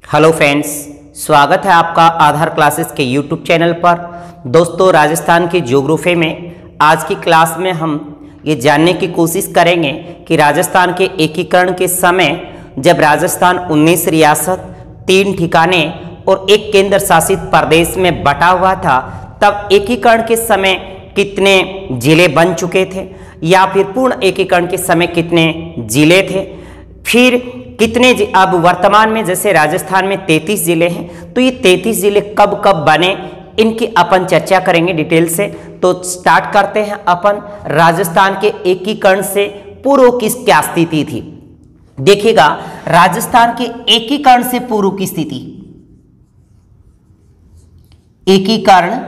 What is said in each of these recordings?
Hello friends, स्वागत है आपका आधार क्लासेस के यूट्यूब चैनल पर। दोस्तों, राजस्थान की ज्योग्राफी में आज की क्लास में हम ये जानने की कोशिश करेंगे कि राजस्थान के एकीकरण के समय जब राजस्थान 19 रियासत, 3 ठिकाने और एक केंद्र शासित प्रदेश में बटा हुआ था, तब एकीकरण के समय कितने जिले बन चुके थे या फिर पूर्ण एकीकरण के समय कितने जिले थे, फिर कितने अब वर्तमान में जैसे राजस्थान में 33 जिले हैं, तो ये 33 जिले कब कब बने, इनकी अपन चर्चा करेंगे डिटेल से। तो स्टार्ट करते हैं अपन राजस्थान के एकीकरण से पूर्व की क्या स्थिति थी। देखिएगा, राजस्थान के एकीकरण से पूर्व की स्थिति, एकीकरण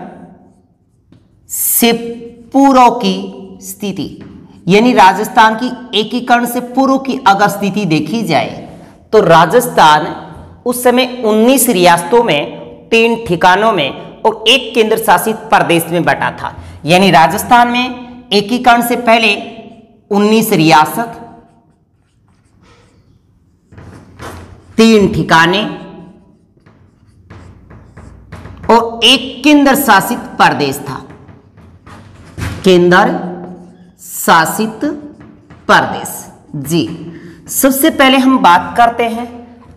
से पूर्व की स्थिति यानी राजस्थान की एकीकरण से पूर्व की अगर स्थिति देखी जाए तो राजस्थान उस समय 19 रियासतों में, 3 ठिकानों में और एक केंद्र शासित प्रदेश में बटा था। यानी राजस्थान में एकीकरण से पहले 19 रियासत, 3 ठिकाने और एक केंद्र शासित प्रदेश था। केंद्र शासित प्रदेश। जी, सबसे पहले हम बात करते हैं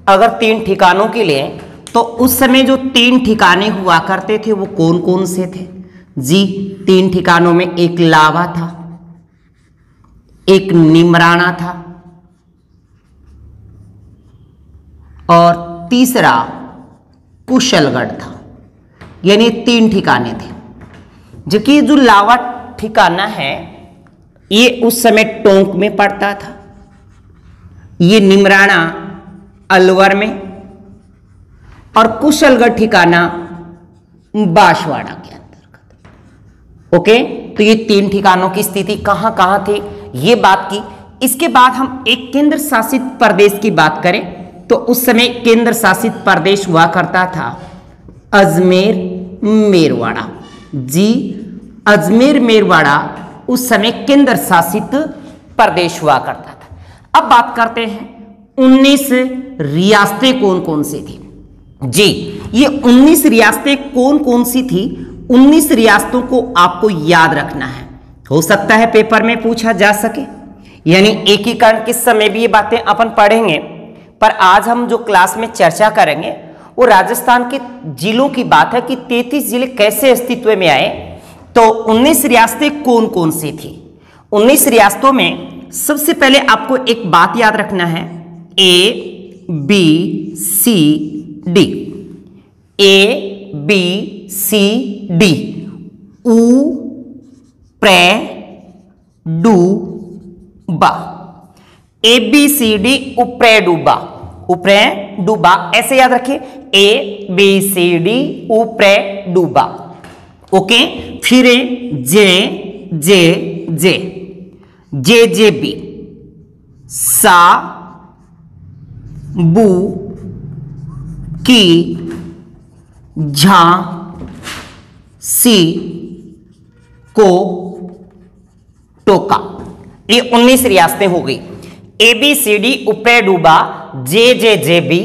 अगर 3 ठिकानों के लिए, तो उस समय जो 3 ठिकाने हुआ करते थे वो कौन कौन से थे। जी, 3 ठिकानों में एक लावा था, एक निमराना था और तीसरा कुशलगढ़ था। यानी 3 ठिकाने थे। जबकि जो लावा ठिकाना है ये उस समय टोंक में पड़ता था, ये निमराना अलवर में और कुशलगढ़ ठिकाना बांसवाड़ा के अंतर्गत। ओके, तो ये 3 ठिकानों की स्थिति कहां कहां थी ये बात की। इसके बाद हम एक केंद्र शासित प्रदेश की बात करें तो उस समय केंद्र शासित प्रदेश हुआ करता था अजमेर मेरवाड़ा। जी, अजमेर मेरवाड़ा उस समय केंद्र शासित प्रदेश हुआ करता था। अब बात करते हैं 19 रियासतें कौन कौन सी थी। जी, ये 19 रियासतें कौन कौन सी थी, 19 रियासतों को आपको याद रखना है। हो सकता है पेपर में पूछा जा सके, यानी एकीकरण के समय भी ये बातें अपन पढ़ेंगे, पर आज हम जो क्लास में चर्चा करेंगे वो राजस्थान के जिलों की बात है कि 33 जिले कैसे अस्तित्व में आए। तो 19 रियासतें कौन कौन सी थी। 19 रियासतों में सबसे पहले आपको एक बात याद रखना है, A B C D, A B C D, उ प्रे डू बा। A B C D उपरे डूबा, उपरे डूबा, ऐसे याद रखिए, A B C D उपरे डूबा। ओके, फिर जे जे जे जे जे बी, सा बू की, झा सी को टोका। ये 19 रियासतें हो गई। ए बी सी डी उपरे डूबा, जे जे जे बी,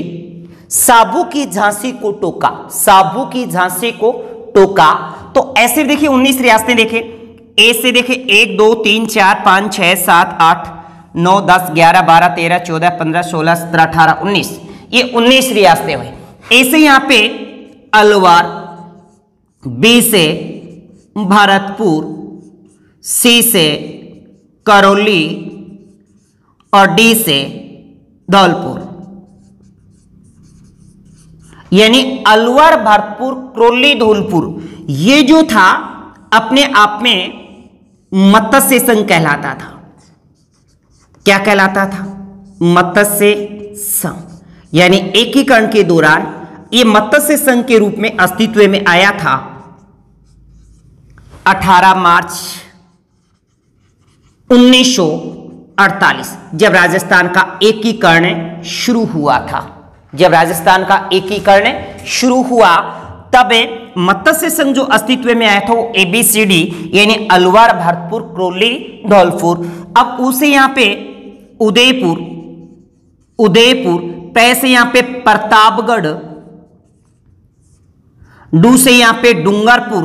साबू की झांसी को टोका, साबू की झांसी को टोका। तो ऐसे देखिए 19 रियासतें देखें, ए से देखें 1 2 3 4 5 6 7 8 9 10 11 12 13 14 15 16 17 18 19, ये 19 रियासतें हुई। ए से यहां पे अलवर, बी से भरतपुर, सी से करौली और डी से धौलपुर। यानी अलवर, भरतपुर, करौली, धौलपुर, ये जो था अपने आप में मत्स्य संघ कहलाता था। क्या कहलाता था? मत्स्य संघ। यानी एकीकरण के दौरान ये मत्स्य संघ के रूप में अस्तित्व में आया था 18 मार्च 1948, जब राजस्थान का एकीकरण शुरू हुआ था। जब राजस्थान का एकीकरण शुरू हुआ तब मत्स्य संघ जो अस्तित्व में आया था वो ABCD यानी अलवर, भरतपुर, करौली, धौलपुर। अब उसे यहां पे उदयपुर, पै से यहां पे प्रतापगढ़, डू से यहां पे डूंगरपुर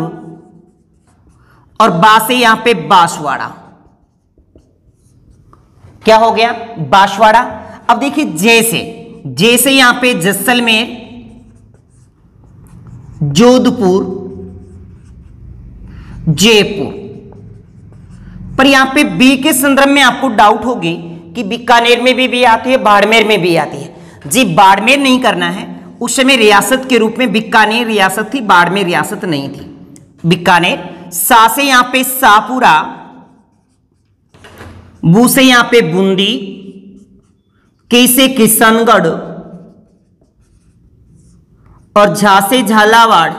और बा से यहां पे बांसवाड़ा। क्या हो गया? बांसवाड़ा। अब देखिए जे से यहां पे जैसलमेर, जोधपुर, जयपुर। पर यहां पे बी के संदर्भ में आपको डाउट होगी कि बीकानेर में भी आती है, बाड़मेर में भी आती है। जी बाड़मेर नहीं करना है, उस समय रियासत के रूप में बीकानेर रियासत थी, बाड़मेर रियासत नहीं थी। बीकानेर। सा से यहां पे सापुरा, बू से यहां पे बूंदी, के से किशनगढ़ और झा से झालावाड़,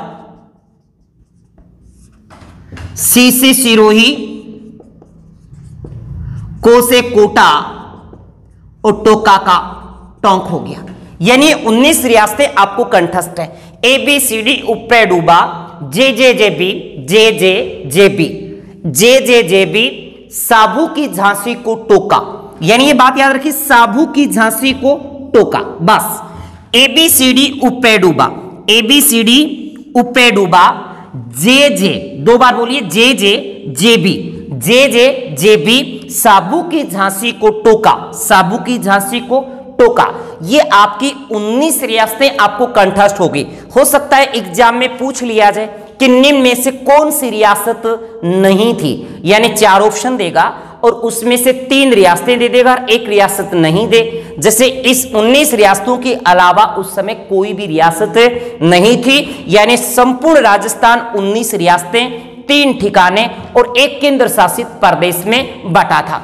सी से सिरोही, को से कोटा और टोका का टोंक हो गया। यानी 19 रियासतें आपको कंठस्थ है। ए बी सी डी ऊपर डूबा, जे बी, जे बी, साबू की झांसी को टोका। यानी ये बात याद रखिए, साबू की झांसी को टोका, बस। ए बी सी डी ऊपर डूबा, ए बी सी डी ऊपर डूबा, जे दो बार बोलिए, जे बी, साबू की झांसी को टोका, साबू की झांसी को टोका। ये आपकी 19 रियासतें आपको कंठस्थ होगी। हो सकता है एग्जाम में पूछ लिया जाए कि निम्न में से कौन सी रियासत नहीं थी, यानी 4 ऑप्शन देगा और उसमें से 3 रियासतें दे देगा और 1 रियासत नहीं दे। जैसे इस 19 रियासतों के अलावा उस समय कोई भी रियासत नहीं थी, यानी संपूर्ण राजस्थान 19 रियासतें, 3 ठिकाने और 1 केंद्र शासित प्रदेश में बटा था।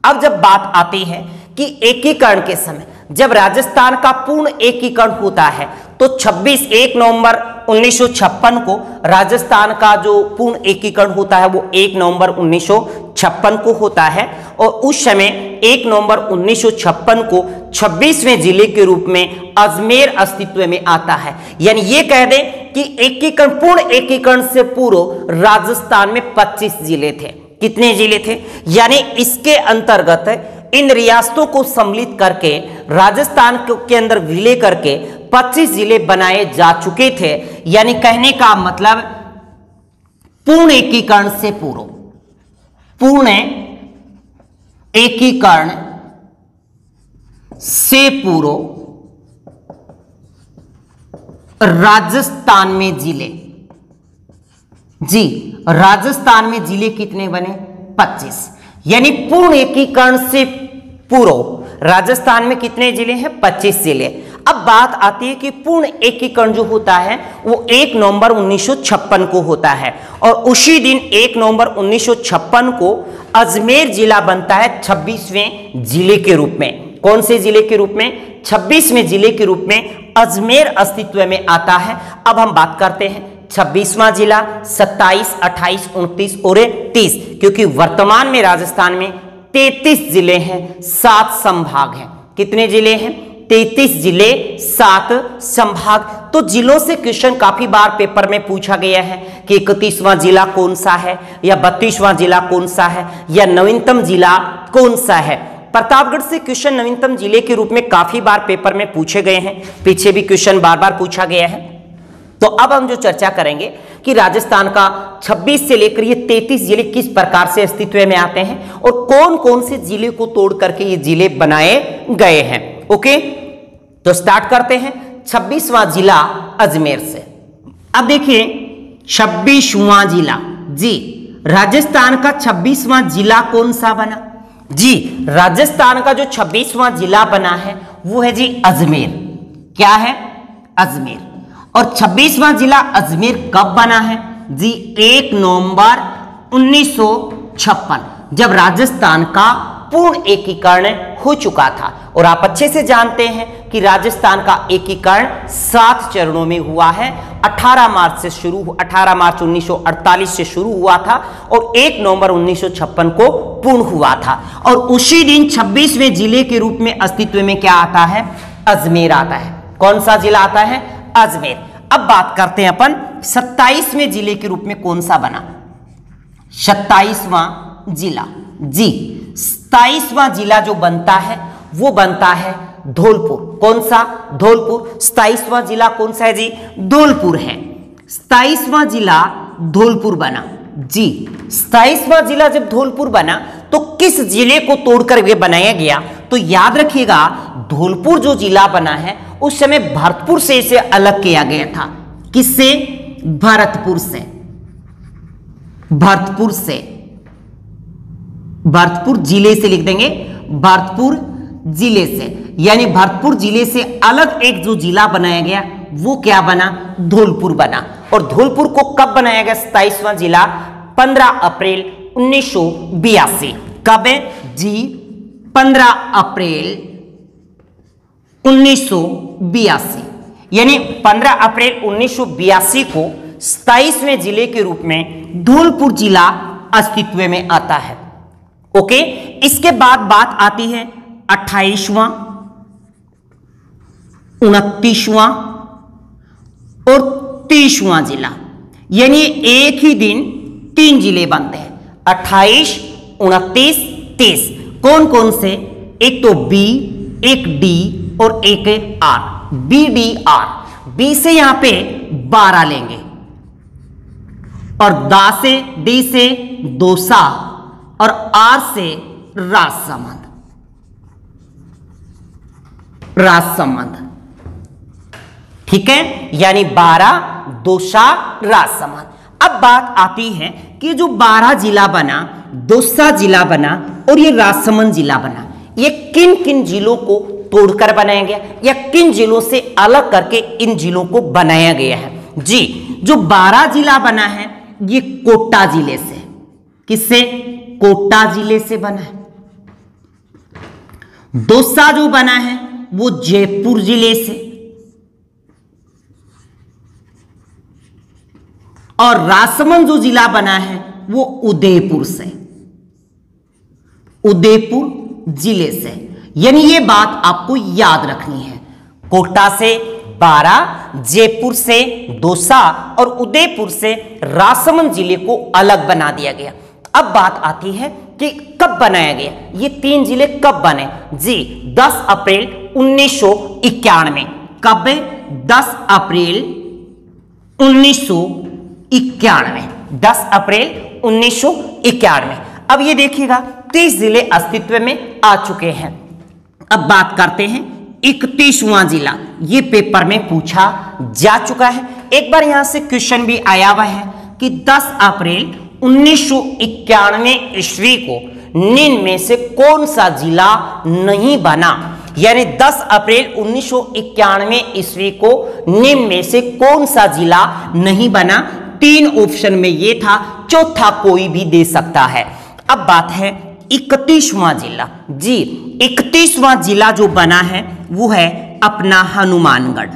अब जब बात आती है कि एकीकरण के समय जब राजस्थान का पूर्ण एकीकरण होता है तो 1 नवंबर 1956 को राजस्थान का जो पूर्ण एकीकरण होता है वो 1 नवंबर 1956 को होता है। और उस समय 1 नवंबर 1956 को 26वें जिले के रूप में अजमेर अस्तित्व में आता है। यानी ये कह दें कि एकीकरण, पूर्ण एकीकरण से पूर्व राजस्थान में 25 जिले थे। कितने जिले थे? यानी इसके अंतर्गत इन रियासतों को सम्मिलित करके राजस्थान के अंदर विलय करके 25 जिले बनाए जा चुके थे। यानी कहने का मतलब पूर्ण एकीकरण से पूर्व, पूर्ण एकीकरण से पूर्व राजस्थान में जिले, जी राजस्थान में जिले कितने बने? 25। यानी पूर्ण एकीकरण से पूर्व राजस्थान में कितने जिले हैं? 25 जिले। अब बात आती है कि पूर्ण एकीकरण जो होता है वो 1 नवंबर 1956 को होता है और उसी दिन 1 नवंबर 1956 को अजमेर जिला बनता है 26वें जिले के रूप में। कौन से जिले के रूप में? 26वें जिले के रूप में अजमेर अस्तित्व में आता है। अब हम बात करते हैं 26वां जिला, 27, 28, 29 और 30, क्योंकि वर्तमान में राजस्थान में 33 जिले हैं, 7 संभाग हैं। कितने जिले हैं? 33 जिले, 7 संभाग। तो जिलों से क्वेश्चन काफी बार पेपर में पूछा गया है कि 31वां जिला कौन सा है, या 32वां जिला कौन सा है, या नवीनतम जिला कौन सा है। प्रतापगढ़ से क्वेश्चन नवीनतम जिले के रूप में काफी बार पेपर में पूछे गए हैं, पीछे भी क्वेश्चन बार बार पूछा गया है। तो अब हम जो चर्चा करेंगे कि राजस्थान का 26 से लेकर ये 33 जिले किस प्रकार से अस्तित्व में आते हैं और कौन कौन से जिले को तोड़ करके ये जिले बनाए गए हैं। ओके, तो स्टार्ट करते हैं 26वां जिला अजमेर से। अब देखिए 26वां जिला, जी राजस्थान का 26वां जिला कौन सा बना? जी राजस्थान का जो 26वां जिला बना है वो है जी अजमेर। क्या है? अजमेर। और 26वां जिला अजमेर कब बना है? जी 1 नवंबर 1956, जब राजस्थान का पूर्ण एकीकरण हो चुका था। और आप अच्छे से जानते हैं कि राजस्थान का एकीकरण 7 चरणों में हुआ है। 18 मार्च 1948 से शुरू हुआ था और 1 नवंबर 1956 को पूर्ण हुआ था। और उसी दिन 26वें जिले के रूप में अस्तित्व में क्या आता है? अजमेर आता है। कौन सा जिला आता है? अजमेर। अब बात करते हैं अपन 27वें जिले के रूप में कौन सा बना? 27वां जिला। जी 27वां जिला जो बनता है वो बनता है धौलपुर। कौन सा? धौलपुर। 27वां जिला कौन सा है जी? धौलपुर है। 27वां जिला धौलपुर बना जी। 27वां जिला जब धौलपुर बना तो किस जिले को तोड़कर ये बनाया गया? तो याद रखिएगा, धौलपुर जो जिला बना है उस समय भरतपुर से इसे अलग किया गया था। किससे? भरतपुर से। भरतपुर से, भरतपुर जिले से लिख देंगे, भरतपुर जिले से, यानी भरतपुर जिले से अलग एक जो जिला बनाया गया वो क्या बना? धौलपुर बना। और धौलपुर को कब बनाया गया 27वां जिला? 15 अप्रैल 1982। कब है जी? 15 अप्रैल 1982, यानी 15 अप्रैल 1982 को 27वें जिले के रूप में धौलपुर जिला अस्तित्व में आता है। ओके, इसके बाद बात आती है 28वां, 29वां और 30वां जिला, यानी एक ही दिन 3 जिले बनते हैं। 28, 29, 30। कौन कौन से? एक तो बी, एक डी और एक R. B D R. B से यहां पे 12 लेंगे और दा से, डी से दोसा और आर से राजसमंद। राजसमंद, ठीक है, यानी 12, दोसा, राजसमंद। अब बात आती है कि जो 12 जिला बना, दोसा जिला बना और ये राजसमंद जिला बना, ये किन किन जिलों को तोड़कर बनाया गया या किन जिलों से अलग करके इन जिलों को बनाया गया है? जी, जो 12 जिला बना है ये कोटा जिले से। किससे? कोटा जिले से बना है। दोसा जो बना है वो जयपुर जिले से, और राजसमंद जो जिला बना है वो उदयपुर से, उदयपुर जिले से। यानी ये बात आपको याद रखनी है। कोटा से 12, जयपुर से दोसा और उदयपुर से राजसमंद जिले को अलग बना दिया गया। अब बात आती है कि कब बनाया गया? ये 3 जिले कब बने? जी, 10 अप्रैल 1991। कब? 10 अप्रैल 1991। 10 अप्रैल 1991। अब ये देखिएगा 30 जिले अस्तित्व में आ चुके हैं। अब बात करते हैं 31वां जिला। ये पेपर में पूछा जा चुका है, एक बार यहां से क्वेश्चन भी आया हुआ है कि 10 अप्रैल 1991 ईस्वी को निम्न में से कौन सा जिला नहीं बना? यानी 10 अप्रैल 1991 ईस्वी को निम्न में से कौन सा जिला नहीं बना? 3 ऑप्शन में ये था, चौथा कोई भी दे सकता है। अब बात है 31वां जिला। जी, 31वां जिला जो बना है वो है अपना हनुमानगढ़।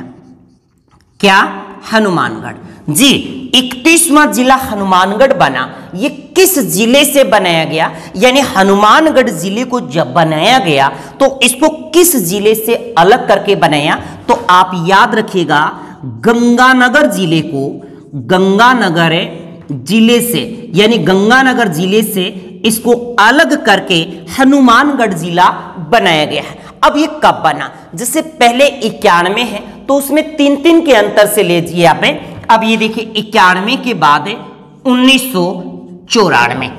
क्या? हनुमानगढ़। जी, 31वां जिला हनुमानगढ़ बना। ये किस जिले से बनाया गया? यानी हनुमानगढ़ जिले को जब बनाया गया तो इसको किस जिले से अलग करके बनाया? तो आप याद रखिएगा, गंगानगर जिले को गंगानगर जिले से, यानी गंगानगर जिले से इसको अलग करके हनुमानगढ़ जिला बनाया गया है। अब ये कब बना? जैसे पहले 91 है तो उसमें 3 के अंतर से ले लीजिए आप। अब ये देखिए 91 के बाद 1994।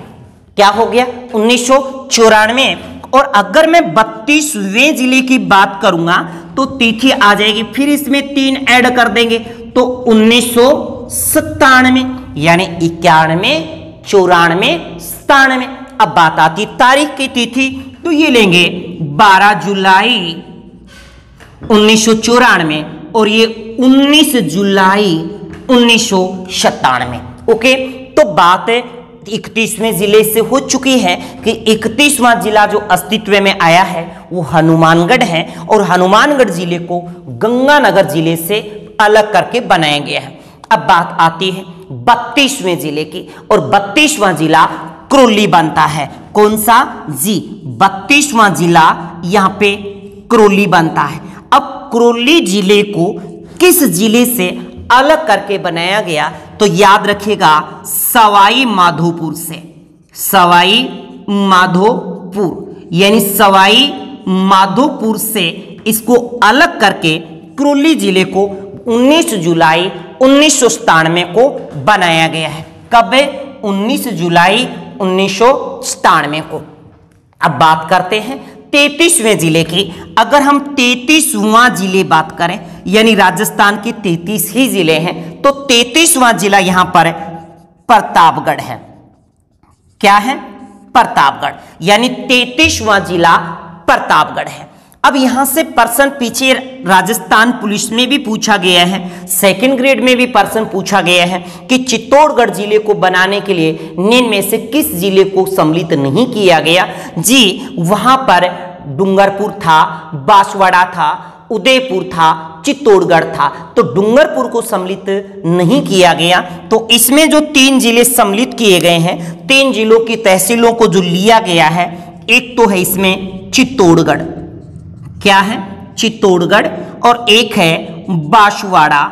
क्या हो गया? 1994। और अगर मैं 32वें जिले की बात करूंगा तो तिथि आ जाएगी, फिर इसमें 3 ऐड कर देंगे तो 1997, यानी 91, 94, 97। अब बात आती तारीख की तिथि, तो ये लेंगे 12 जुलाई 1994 और ये 19 जुलाई 1997। ओके, तो बात 31वें जिले से हो चुकी है कि 31वां जिला जो अस्तित्व में आया है वो हनुमानगढ़ है और हनुमानगढ़ जिले को गंगानगर जिले से अलग करके बनाया गया है। अब बात आती है 32वें जिले की, और 32वां जिला करौली बनता है। कौन सा? जी, 32वां जिला यहां पे करौली बनता है। अब करौली जिले को किस जिले से अलग करके बनाया गया? तो याद रखिएगा, सवाई माधोपुर से। सवाई माधोपुर, यानी सवाई माधोपुर से इसको अलग करके करौली जिले को 19 जुलाई 1997 को बनाया गया है। कब है? 19 जुलाई 1997 को। अब बात करते हैं 33वें जिले की। अगर हम 33वां जिले बात करें, यानी राजस्थान के 33 ही जिले हैं, तो 33वां जिला यहां पर प्रतापगढ़ है। क्या है? प्रतापगढ़, यानी 33वां जिला प्रतापगढ़ है। अब यहां से प्रश्न पीछे राजस्थान पुलिस में भी पूछा गया है, सेकंड ग्रेड में भी प्रश्न पूछा गया है कि चित्तौड़गढ़ जिले को बनाने के लिए निम्न में से किस जिले को सम्मिलित नहीं किया गया? जी, वहां पर डूंगरपुर था, बांसवाड़ा था, उदयपुर था, चित्तौड़गढ़ था। तो डूंगरपुर को सम्मिलित नहीं किया गया। तो इसमें जो 3 जिले सम्मिलित किए गए हैं, 3 जिलों की तहसीलों को जो लिया गया है, एक तो है इसमें चित्तौड़गढ़। क्या है? चित्तौड़गढ़। और एक है बांसवाड़ा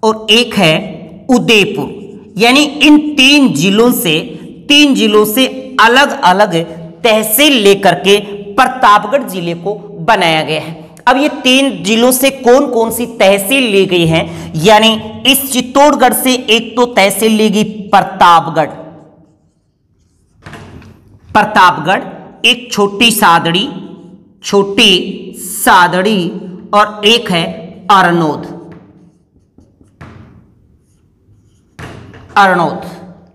और एक है उदयपुर। यानी इन 3 जिलों से अलग अलग तहसील लेकर के प्रतापगढ़ जिले को बनाया गया है। अब ये 3 जिलों से कौन कौन सी तहसील ली गई है? यानी इस चित्तौड़गढ़ से एक तो तहसील ली गई प्रतापगढ़, एक छोटी सादड़ी और एक है अरनोद।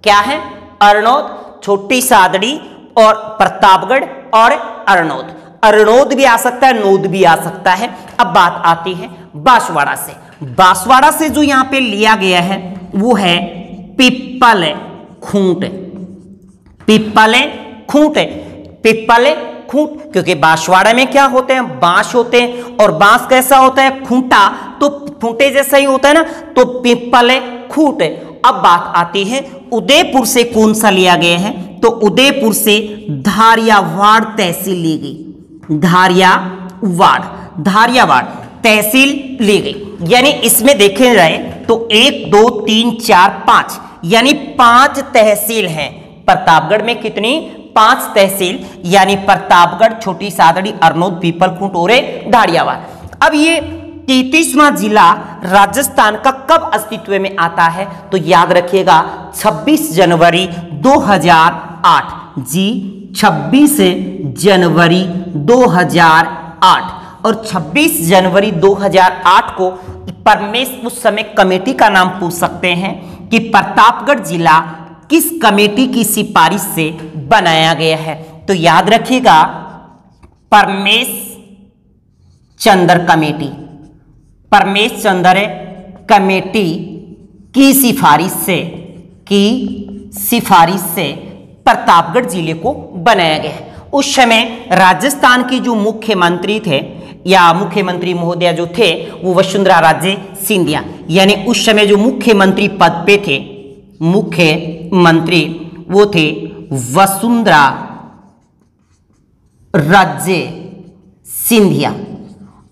क्या है? अरनोद, छोटी सादड़ी और प्रतापगढ़ और अरनोद। अरनोद भी आ सकता है, नोद भी आ सकता है। अब बात आती है बांसवाड़ा से। बांसवाड़ा से जो यहां पे लिया गया है वो है पिपल खूंट, क्योंकि बांसवाड़ा में क्या होते हैं? बांस होते हैं, और बांस कैसा होता है? खूंटा, तो खूंटे जैसा ही होता है ना, तो पिपल खूंट। अब बात आती है उदयपुर से कौन सा लिया गया है? तो उदयपुर से धारियावाड़ तहसील ली गई। धारियावाड़ तहसील ली गई। यानी इसमें देखे जाए तो 1 2 3 4 5, यानी 5 तहसील हैं। प्रतापगढ़ में कितनी? 5 तहसील, यानी प्रतापगढ़, छोटी सादड़ी, अरनोद, पीपलखूंट और धारियावाड़। अब ये 33वां जिला राजस्थान का कब अस्तित्व में आता है? तो याद रखिएगा 26 जनवरी 2008। जी, 26 जनवरी 2008। और 26 जनवरी 2008 को उस समय कमेटी का नाम पूछ सकते हैं कि प्रतापगढ़ जिला किस कमेटी की सिफारिश से बनाया गया है? तो याद रखिएगा परमेश चंद्र कमेटी की सिफारिश से प्रतापगढ़ जिले को बनाया गया है। उस समय राजस्थान की जो मुख्यमंत्री थे या मुख्यमंत्री महोदया जो थे वो वसुंधरा राजे सिंधिया, यानी उस समय जो मुख्यमंत्री पद पे थे, मुख्यमंत्री वो थे वसुंधरा राजे सिंधिया।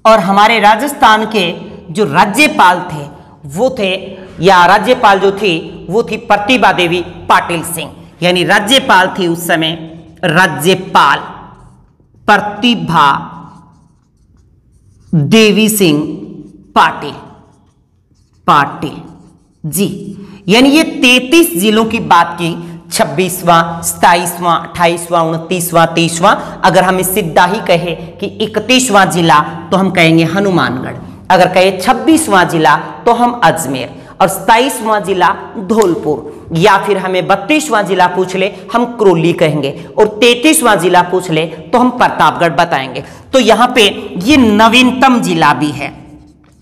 और हमारे राजस्थान के जो राज्यपाल थे वो थे, या राज्यपाल जो थी वो थी प्रतिभा देवी पाटिल सिंह। यानी राज्यपाल थी उस समय राज्यपाल प्रतिभा देवी सिंह पाटिल जी। यानी ये 33 जिलों की बात की, 26वां, 27वां, 28वां, 29वां, 30वां। अगर हम सीधा ही कहे कि 31वां जिला तो हम कहेंगे हनुमानगढ़, अगर कहे 26वां जिला तो हम अजमेर, और 27वां जिला धौलपुर, या फिर हमें 32वां जिला पूछ ले हम करौली कहेंगे, और 33वां जिला पूछ ले तो हम प्रतापगढ़ बताएंगे। तो यहाँ पे ये नवीनतम जिला भी है,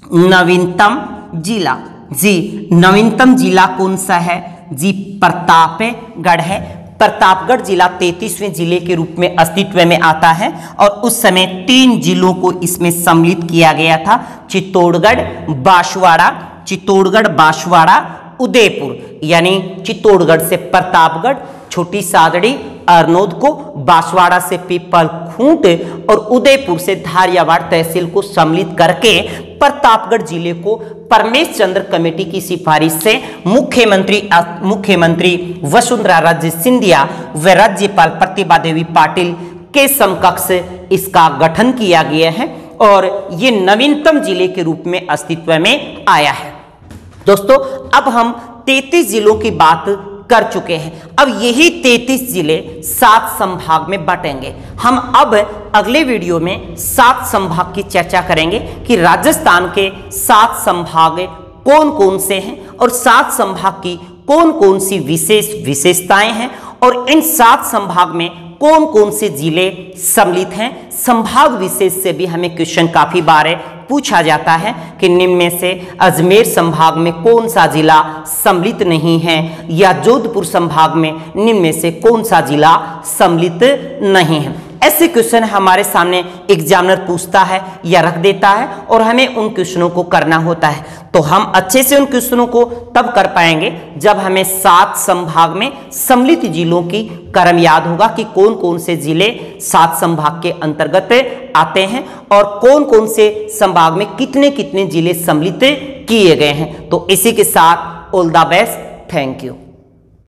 नवीनतम जिला। जी, नवीनतम जिला कौन सा है? जी, प्रतापगढ़ है। प्रतापगढ़ जिला 33वें जिले के रूप में अस्तित्व में आता है, और उस समय 3 जिलों को इसमें सम्मिलित किया गया था, चित्तौड़गढ़, बांसवाड़ा, उदयपुर। यानी चित्तौड़गढ़ से प्रतापगढ़, छोटी सादड़ी, अरनोद को, बांसवाड़ा से पीपलखूंट और उदयपुर से धारियावाड़ तहसील को सम्मिलित करके प्रतापगढ़ जिले को परमेश चंद्र कमेटी की सिफारिश से मुख्यमंत्री वसुंधरा राजे सिंधिया व राज्यपाल प्रतिभा देवी पाटिल के समकक्ष इसका गठन किया गया है। और ये नवीनतम जिले के रूप में अस्तित्व में आया है। दोस्तों अब हम 33 जिलों की बात कर चुके हैं। अब यही 33 जिले 7 संभाग में बटेंगे। हम अब अगले वीडियो में 7 संभाग की चर्चा करेंगे कि राजस्थान के 7 संभाग कौन कौन से हैं और 7 संभाग की कौन कौन सी विशेषताएं हैं और इन 7 संभाग में कौन कौन से जिले सम्मिलित हैं। संभाग विशेष से भी हमें क्वेश्चन काफी बार पूछा जाता है कि निम्न में से अजमेर संभाग में कौन सा जिला सम्मिलित नहीं है या जोधपुर संभाग में निम्न में से कौन सा जिला सम्मिलित नहीं है। ऐसे क्वेश्चन हमारे सामने एग्जामिनर पूछता है या रख देता है और हमें उन क्वेश्चनों को करना होता है। तो हम अच्छे से उन क्वेश्चनों को तब कर पाएंगे जब हमें 7 संभाग में सम्मिलित जिलों की क्रम याद होगा कि कौन कौन से जिले 7 संभाग के अंतर्गत आते हैं और कौन कौन से संभाग में कितने कितने जिले सम्मिलित किए गए हैं। तो इसी के साथ all the best, thank you.